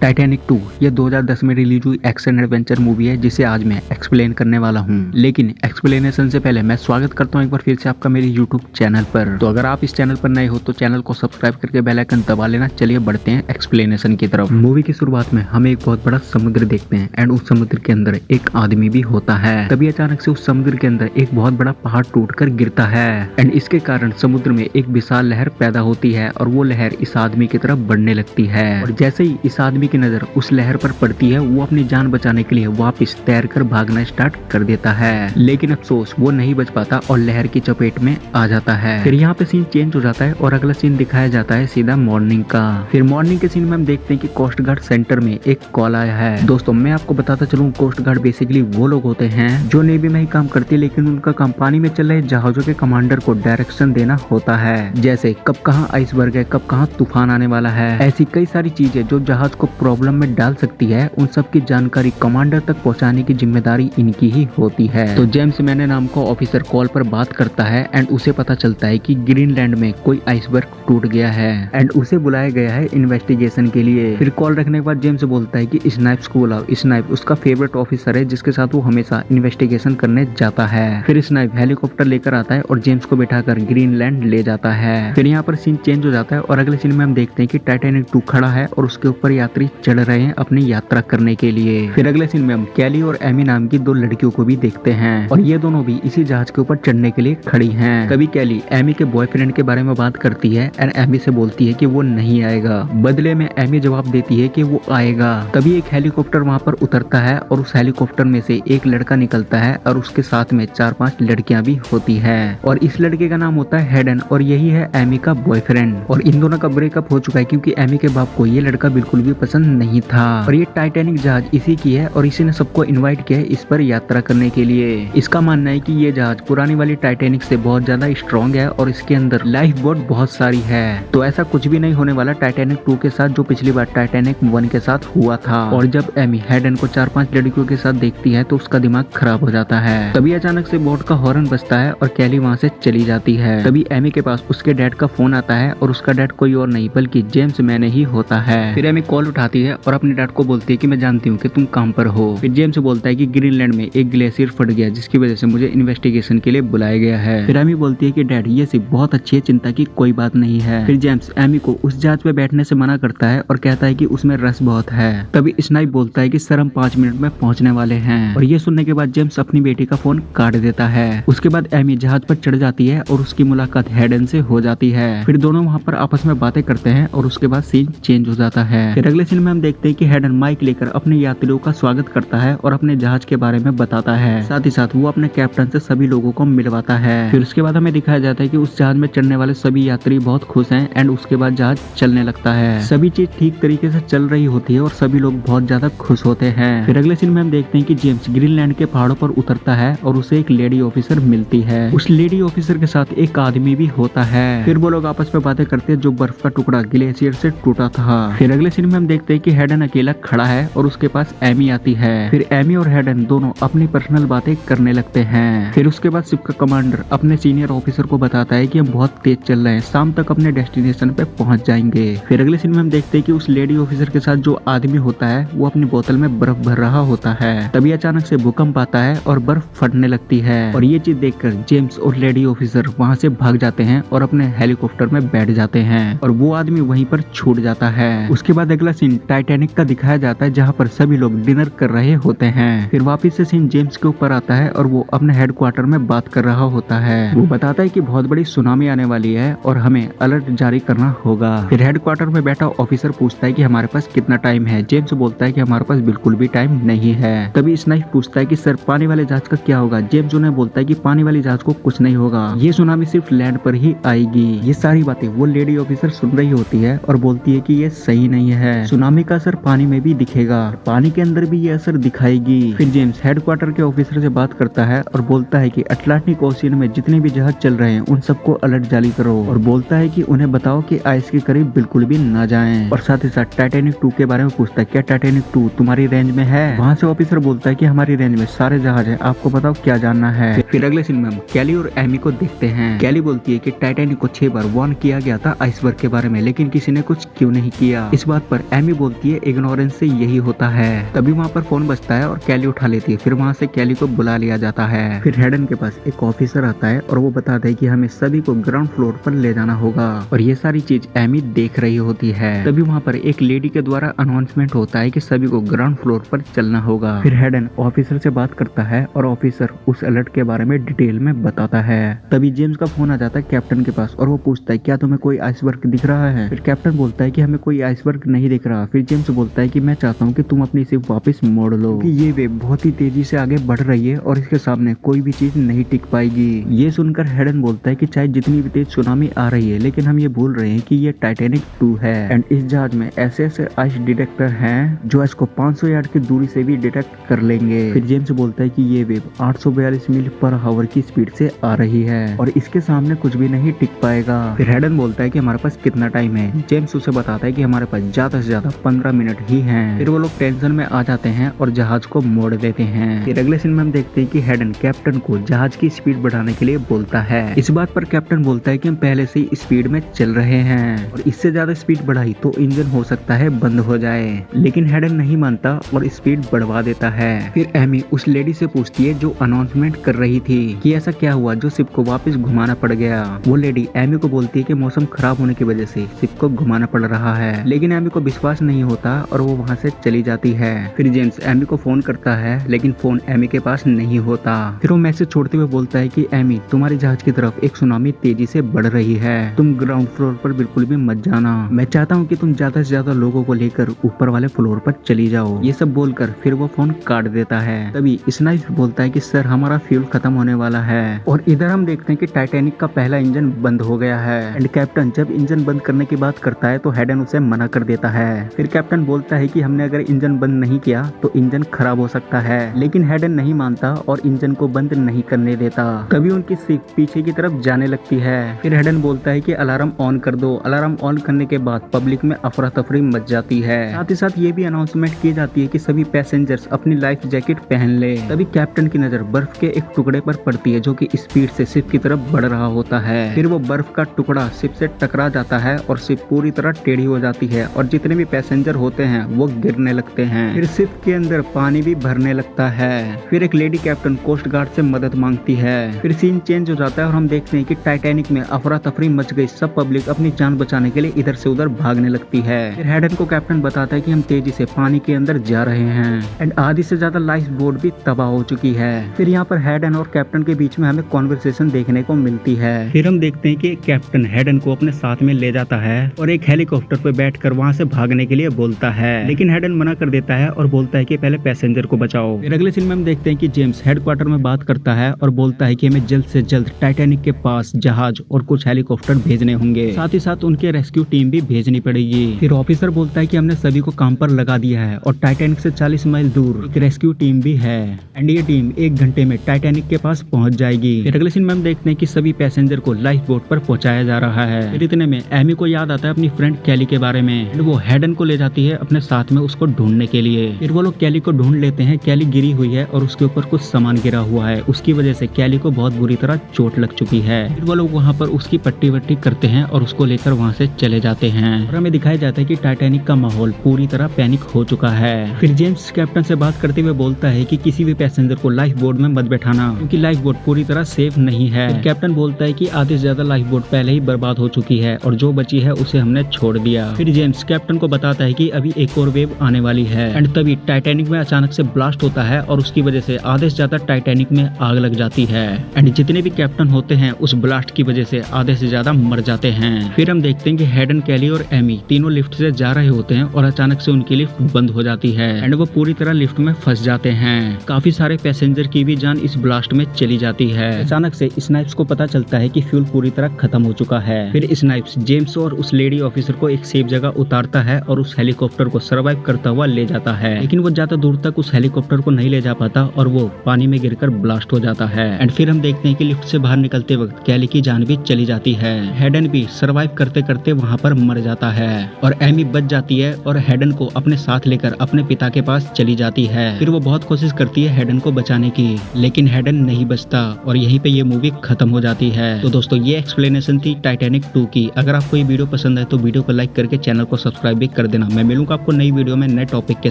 Titanic 2 ये 2010 में release हुई एक्शन एडवेंचर मूवी है जिसे आज मैं एक्सप्लेन करने वाला हूँ। लेकिन एक्सप्लेनेशन से पहले मैं स्वागत करता हूँ एक बार फिर से आपका मेरे यूट्यूब चैनल पर। तो अगर आप इस चैनल पर नए हो तो चैनल को सब्सक्राइब करके बेल आइकन दबा लेना। चलिए बढ़ते हैं एक्सप्लेनेशन की तरफ। मूवी की शुरुआत में हम एक बहुत बड़ा समुद्र देखते हैं एंड उस समुद्र के अंदर एक आदमी भी होता है। तभी अचानक से उस समुद्र के अंदर एक बहुत बड़ा पहाड़ टूटकर गिरता है एंड इसके कारण समुद्र में एक विशाल लहर पैदा होती है और वो लहर इस आदमी की तरफ बढ़ने लगती है। और जैसे ही इस आदमी की नजर उस लहर पर पड़ती है वो अपनी जान बचाने के लिए वापस तैरकर भागना स्टार्ट कर देता है। लेकिन अफसोस वो नहीं बच पाता और लहर की चपेट में आ जाता है। फिर यहाँ पे सीन चेंज हो जाता है और अगला सीन दिखाया जाता है सीधा मॉर्निंग का। फिर मॉर्निंग के सीन में हम देखते हैं कि कोस्ट गार्ड सेंटर में एक कॉल आया है। दोस्तों मैं आपको बताता चलूं, कोस्ट गार्ड बेसिकली वो लोग होते हैं जो नेवी में ही काम करते लेकिन उनका काम पानी में चल रहे जहाजों के कमांडर को डायरेक्शन देना होता है। जैसे कब कहाँ आइसबर्ग है, कब कहाँ तूफान आने वाला है, ऐसी कई सारी चीजें जो जहाज को प्रॉब्लम में डाल सकती है उन सब की जानकारी कमांडर तक पहुंचाने की जिम्मेदारी इनकी ही होती है। तो जेम्स मैने नाम का ऑफिसर कॉल पर बात करता है एंड उसे पता चलता है कि ग्रीनलैंड में कोई आइसबर्ग टूट गया है एंड उसे बुलाया गया है इन्वेस्टिगेशन के लिए। फिर कॉल रखने के बाद जेम्स बोलता है कि स्नाइप्स को बुलाओ। स्नाइप उसका फेवरेट ऑफिसर है जिसके साथ वो हमेशा इन्वेस्टिगेशन करने जाता है। फिर स्नाइप हेलीकॉप्टर लेकर आता है और जेम्स को बैठाकर ग्रीनलैंड ले जाता है। फिर यहाँ पर सीन चेंज हो जाता है और अगले सीन में हम देखते हैं कि टाइटैनिक 2 खड़ा है और उसके ऊपर यात्री चढ़ रहे हैं अपनी यात्रा करने के लिए। फिर अगले सीन में हम कैली और एमी नाम की दो लड़कियों को भी देखते हैं और ये दोनों भी इसी जहाज के ऊपर चढ़ने के लिए खड़ी हैं। तभी कैली एमी के बॉयफ्रेंड के बारे में बात करती है एंड एमी से बोलती है कि वो नहीं आएगा। बदले में एमी जवाब देती है कि वो आएगा। तभी एक हेलीकॉप्टर वहाँ पर उतरता है और उस हेलीकॉप्टर में से एक लड़का निकलता है और उसके साथ में 4-5 लड़कियां भी होती है और इस लड़के का नाम होता है हेडन और यही है एमी का बॉयफ्रेंड। और इन दोनों का ब्रेकअप हो चुका है क्योंकि एमी के बाप को ये लड़का बिल्कुल भी पसंद नहीं था। और ये टाइटैनिक जहाज इसी की है और इसी ने सबको इनवाइट किया है इस पर यात्रा करने के लिए। इसका मानना है कि ये जहाज पुरानी वाली टाइटैनिक से बहुत ज्यादा स्ट्रॉन्ग है और इसके अंदर लाइफ बोट बहुत सारी है। तो ऐसा कुछ भी नहीं होने वाला टाइटैनिक 2 के साथ जो पिछली बार टाइटैनिक 1 के साथ हुआ था। और जब एमी हेडन को 4-5 लड़कियों के साथ देखती है तो उसका दिमाग खराब हो जाता है। तभी अचानक से बोट का हॉर्न बजता है और कैली वहाँ से चली जाती है। तभी एमी के पास उसके डैड का फोन आता है और उसका डैड कोई और नहीं बल्कि जेम्स मैने ही होता है। फिर एमी कॉल उठाती है और अपने डैड को बोलती है कि मैं जानती हूँ कि तुम काम पर हो। फिर जेम्स बोलता है कि ग्रीनलैंड में एक ग्लेशियर फट गया जिसकी वजह से मुझे इन्वेस्टिगेशन के लिए बुलाया गया है। फिर एमी बोलती है कि डैड ये सिर्फ बहुत अच्छी है, चिंता की कोई बात नहीं है। फिर जेम्स एमी को उस जहाज पे बैठने से मना करता है और कहता है कि उसमें रस बहुत है। तभी स्नाइप बोलता है कि सर हम 5 मिनट में पहुंचने वाले हैं। और ये सुनने के बाद जेम्स अपनी बेटी का फोन काट देता है। उसके बाद एमी जहाज पर चढ़ जाती है और उसकी मुलाकात हेडन से हो जाती है। फिर दोनों वहाँ पर आपस में बातें करते हैं और उसके बाद सीन चेंज हो जाता है। फिर अगले सीन में हम देखते हैं कि हेडन माइक लेकर अपने यात्रियों का स्वागत करता है और अपने जहाज के बारे में बताता है। साथ ही साथ वो अपने कैप्टन से सभी लोगों को मिलवाता है। फिर उसके बाद हमें दिखाया जाता है कि उस जहाज में चढ़ने वाले सभी यात्री बहुत खुश हैं एंड उसके बाद जहाज चलने लगता है। सभी चीज ठीक तरीके से चल रही होती है और सभी लोग बहुत ज्यादा खुश होते हैं। फिर अगले सीन में हम देखते हैं कि जेम्स ग्रीनलैंड के पहाड़ों पर उतरता है और उसे एक लेडी ऑफिसर मिलती है। उस लेडी ऑफिसर के साथ एक आदमी भी होता है। फिर वो लोग आपस में बातें करते हैं जो बर्फ का टुकड़ा ग्लेशियर से टूटा था। फिर अगले सीन में हम देखते हैं कि हेडन अकेला खड़ा है और उसके पास एमी आती है। फिर एमी और हेडन दोनों अपनी पर्सनल बातें करने लगते हैं। फिर उसके बाद शिप का कमांडर अपने सीनियर ऑफिसर को बताता है कि हम बहुत तेज चल रहे हैं, शाम तक अपने डेस्टिनेशन पे पहुंच जाएंगे। फिर अगले सीन में हम देखते हैं कि उस लेडी ऑफिसर के साथ जो आदमी होता है वो अपनी बोतल में बर्फ भर रहा होता है। तभी अचानक से भूकंप आता है और बर्फ फटने लगती है और ये चीज देखकर जेम्स और लेडी ऑफिसर वहाँ से भाग जाते हैं और अपने हेलीकॉप्टर में बैठ जाते हैं और वो आदमी वहीं पर छूट जाता है। उसके बाद अगला सीन टाइटैनिक का दिखाया जाता है जहाँ पर सभी लोग डिनर कर रहे होते हैं। फिर वापिस से सीन जेम्स के ऊपर आता है और वो अपने हेडक्वार्टर में बात कर रहा होता है। वो बताता है कि बहुत बड़ी सुनामी आने वाली है और हमें अलर्ट जारी करना होगा। फिर हेडक्वार्टर में बैठा ऑफिसर पूछता है कि हमारे पास कितना टाइम है। जेम्स बोलता है कि हमारे पास बिल्कुल भी टाइम नहीं है। तभी स्नाइप पूछता है कि सर पानी वाले जहाज का क्या होगा। जेम्स उन्हें बोलता है कि पानी वाली जहाज को कुछ नहीं होगा, ये सुनामी सिर्फ लैंड पर ही आएगी। ये सारी बातें वो लेडी ऑफिसर सुन रही होती है और बोलती है कि ये सही नहीं है, सुनामी का असर पानी में भी दिखेगा, पानी के अंदर भी ये असर दिखाएगी। फिर जेम्स हेडक्वार्टर के ऑफिसर से बात करता है और बोलता है कि अटलांटिक ओशियन में जितने भी जहाज चल रहे हैं उन सबको अलर्ट जारी करो और बोलता है कि उन्हें बताओ कि आइस के करीब बिल्कुल भी ना जाएं। और साथ ही साथ टाइटैनिक 2 के बारे में पूछता है क्या टाइटैनिक 2 तुम्हारी रेंज में है। वहाँ से ऑफिसर बोलता है कि हमारी रेंज में सारे जहाज है, आपको बताओ क्या जानना है। फिर अगले सीन में हम कैली और एमी को देखते हैं। कैली बोलती है कि टाइटैनिक को 6 बार वार्न किया गया था आइसबर्ग के बारे में लेकिन किसी ने कुछ क्यों नहीं किया। इस बात पर एमी एमी बोलती है इग्नोरेंस से यही होता है। तभी वहाँ पर फोन बजता है और कैली उठा लेती है। फिर वहाँ से कैली को बुला लिया जाता है। फिर हेडन के पास एक ऑफिसर आता है और वो बताता है कि हमें सभी को ग्राउंड फ्लोर पर ले जाना होगा और ये सारी चीज एमी देख रही होती है। तभी वहाँ पर एक लेडी के द्वारा अनाउंसमेंट होता है कि सभी को ग्राउंड फ्लोर पर चलना होगा। फिर हेडन ऑफिसर से बात करता है और ऑफिसर उस अलर्ट के बारे में डिटेल में बताता है। तभी जेम्स का फोन आ जाता है कैप्टन के पास और वो पूछता है क्या तुम्हें कोई आइसबर्ग दिख रहा है। फिर कैप्टन बोलता है कि हमें कोई आइसबर्ग नहीं दिख रहा। फिर जेम्स बोलता है कि मैं चाहता हूँ कि तुम अपनी शिप वापस मोड़ लो कि ये वेव बहुत ही तेजी से आगे बढ़ रही है और इसके सामने कोई भी चीज नहीं टिक पाएगी। ये सुनकर हेडन बोलता है कि चाहे जितनी भी तेज सुनामी आ रही है लेकिन हम ये भूल रहे हैं कि ये टाइटैनिक 2 है एंड इस जहाज में ऐसे ऐसे आइस डिटेक्टर हैं जो इसको 500 यार्ड की दूरी से भी डिटेक्ट कर लेंगे। फिर जेम्स बोलता है कि ये वेव 842 मील पर आवर की स्पीड से आ रही है और इसके सामने कुछ भी नहीं टिक पाएगा। फिर हेडन बोलता है कि हमारे पास कितना टाइम है। जेम्स उसे बताता है कि हमारे पास ज्यादा से ज्यादा 15 मिनट ही हैं। फिर वो लोग टेंशन में आ जाते हैं और जहाज को मोड़ देते हैं। फिर अगले सीन में हम देखते हैं कि हेडन कैप्टन को जहाज की स्पीड बढ़ाने के लिए बोलता है। इस बात पर कैप्टन बोलता है कि हम पहले से ही स्पीड में चल रहे हैं और इससे ज्यादा स्पीड बढ़ाई तो इंजन हो सकता है बंद हो जाए। लेकिन हेडन नहीं मानता और स्पीड बढ़वा देता है। फिर एमी उस लेडी से पूछती है जो अनाउंसमेंट कर रही थी कि ऐसा क्या हुआ जो शिप को वापस घुमाना पड़ गया। वो लेडी एमी को बोलती है कि मौसम खराब होने की वजह से शिप को घुमाना पड़ रहा है। लेकिन एमी को विश्वास नहीं होता और वो वहाँ से चली जाती है। फिर जेम्स एमी को फोन करता है लेकिन फोन एमी के पास नहीं होता। फिर वो मैसेज छोड़ते हुए बोलता है कि एमी तुम्हारे जहाज की तरफ एक सुनामी तेजी से बढ़ रही है, तुम ग्राउंड फ्लोर पर बिल्कुल भी मत जाना। मैं चाहता हूँ कि तुम ज्यादा से ज्यादा लोगों को लेकर ऊपर वाले फ्लोर पर चली जाओ। ये सब बोलकर फिर वो फोन काट देता है। तभी स्नाइप बोलता है कि सर हमारा फ्यूल खत्म होने वाला है और इधर हम देखते हैं कि टाइटैनिक का पहला इंजन बंद हो गया है एंड कैप्टन जब इंजन बंद करने की बात करता है तो हेडन उसे मना कर देता है। फिर कैप्टन बोलता है कि हमने अगर इंजन बंद नहीं किया तो इंजन खराब हो सकता है, लेकिन हेडन नहीं मानता और इंजन को बंद नहीं करने देता। तभी उनकी शिप पीछे की तरफ जाने लगती है। फिर हेडन बोलता है कि अलार्म ऑन कर दो। अलार्म ऑन करने के बाद पब्लिक में अफरा तफरी मच जाती है। साथ ही साथ ये भी अनाउंसमेंट की जाती है कि सभी पैसेंजर्स अपनी लाइफ जैकेट पहन ले। तभी कैप्टन की नजर बर्फ के एक टुकड़े पर पड़ती है जो कि स्पीड से शिप की तरफ बढ़ रहा होता है। फिर वो बर्फ का टुकड़ा शिप से टकरा जाता है और शिप पूरी तरह टेढ़ी हो जाती है और जितने भी पैसेंजर होते हैं वो गिरने लगते हैं। फिर शिप के अंदर पानी भी भरने लगता है। फिर एक लेडी कैप्टन कोस्ट गार्ड से मदद मांगती है। फिर सीन चेंज हो जाता है और हम देखते हैं कि टाइटैनिक में अफरा तफरी मच गई। सब पब्लिक अपनी जान बचाने के लिए इधर से उधर भागने लगती है। फिर हेडन को कैप्टन बताता है कि हम तेजी से पानी के अंदर जा रहे हैं एंड आधी से ज्यादा लाइफ बोट भी तबाह हो चुकी है। फिर यहाँ पर हेडन और कैप्टन के बीच में हमें कॉन्वर्सेशन देखने को मिलती है। फिर हम देखते हैं कि कैप्टन हेडन को अपने साथ में ले जाता है और एक हेलीकॉप्टर पर बैठकर वहाँ से भागने के लिए बोलता है, लेकिन हेडन मना कर देता है और बोलता है कि पहले पैसेंजर को बचाओ। फिर अगले सीन में हम देखते हैं कि जेम्स हेडक्वार्टर में बात करता है और बोलता है कि हमें जल्द से जल्द टाइटैनिक के पास जहाज और कुछ हेलीकॉप्टर भेजने होंगे, साथ ही साथ उनके रेस्क्यू टीम भी भेजनी पड़ेगी। फिर ऑफिसर बोलता है कि हमने सभी को काम पर लगा दिया है और टाइटैनिक से 40 माइल दूर एक रेस्क्यू टीम भी है एंड ये टीम 1 घंटे में टाइटैनिक के पास पहुंच जाएगी। फिर अगले सीन में हम देखते हैं कि सभी पैसेंजर को लाइफ बोट पर पहुंचाया जा रहा है। फिर इतने में एमी को याद आता है अपनी फ्रेंड कैली के बारे में एंड वो हेडन को ले जाती है अपने साथ में उसको ढूंढने के लिए। फिर वो लोग कैली को ढूंढ लेते हैं। कैली गिरी हुई है और उसके ऊपर कुछ सामान गिरा हुआ है, उसकी वजह से कैली को बहुत बुरी तरह चोट लग चुकी है। फिर वो लोग वहाँ पर उसकी पट्टी वट्टी करते हैं और उसको लेकर वहाँ से चले जाते हैं और हमें दिखाया जाता है कि टाइटैनिक का माहौल पूरी तरह पैनिक हो चुका है। फिर जेम्स कैप्टन से बात करते हुए बोलता है कि किसी भी पैसेंजर को लाइफ बोट में मत बैठाना क्योंकि लाइफ बोट पूरी तरह सेफ नहीं है। कैप्टन बोलता है कि आधे से ज्यादा लाइफ बोट पहले ही बर्बाद हो चुकी है और जो बची है उसे हमने छोड़ दिया। फिर जेम्स कैप्टन को बताता है कि अभी एक और वेव आने वाली है एंड तभी टाइटैनिक में अचानक से ब्लास्ट होता है और उसकी वजह से आधे से ज्यादा टाइटैनिक में आग लग जाती है एंड जितने भी कैप्टन होते हैं उस ब्लास्ट की वजह से आधे से ज्यादा मर जाते हैं। फिर हम देखते हैं कि हेडन, कैली और एमी तीनों लिफ्ट से जा रहे होते हैं और अचानक से उनकी लिफ्ट बंद हो जाती है एंड वो पूरी तरह लिफ्ट में फंस जाते हैं। काफी सारे पैसेंजर की भी जान इस ब्लास्ट में चली जाती है। अचानक से स्नाइप्स को पता चलता है कि फ्यूल पूरी तरह खत्म हो चुका है। फिर स्नाइप्स जेम्स और उस लेडी ऑफिसर को एक सेफ जगह उतारता है और उस हेलीकॉप्टर को सर्वाइव करता हुआ ले जाता है, लेकिन वो ज्यादा दूर तक उस हेलीकॉप्टर को नहीं ले जा पाता और वो पानी में गिरकर ब्लास्ट हो जाता है एंड फिर हम देखते हैं कि लिफ्ट से बाहर निकलते वक्त कैली की जान भी चली जाती है। हेडन भी सर्वाइव करते करते वहाँ पर मर जाता है और एमी बच जाती है और हेडन को अपने साथ लेकर अपने पिता के पास चली जाती है। फिर वो बहुत कोशिश करती है हेडन को बचाने की, लेकिन हेडन नहीं बचता और यहीं पे ये मूवी खत्म हो जाती है। तो दोस्तों ये एक्सप्लेनेशन थी टाइटैनिक 2 की। अगर आपको ये वीडियो पसंद है तो वीडियो को लाइक करके चैनल को सब्सक्राइब भी कर देना। मैं मिलूंगा आपको नई वीडियो में नए टॉपिक के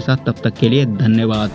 साथ, तब तक के लिए धन्यवाद।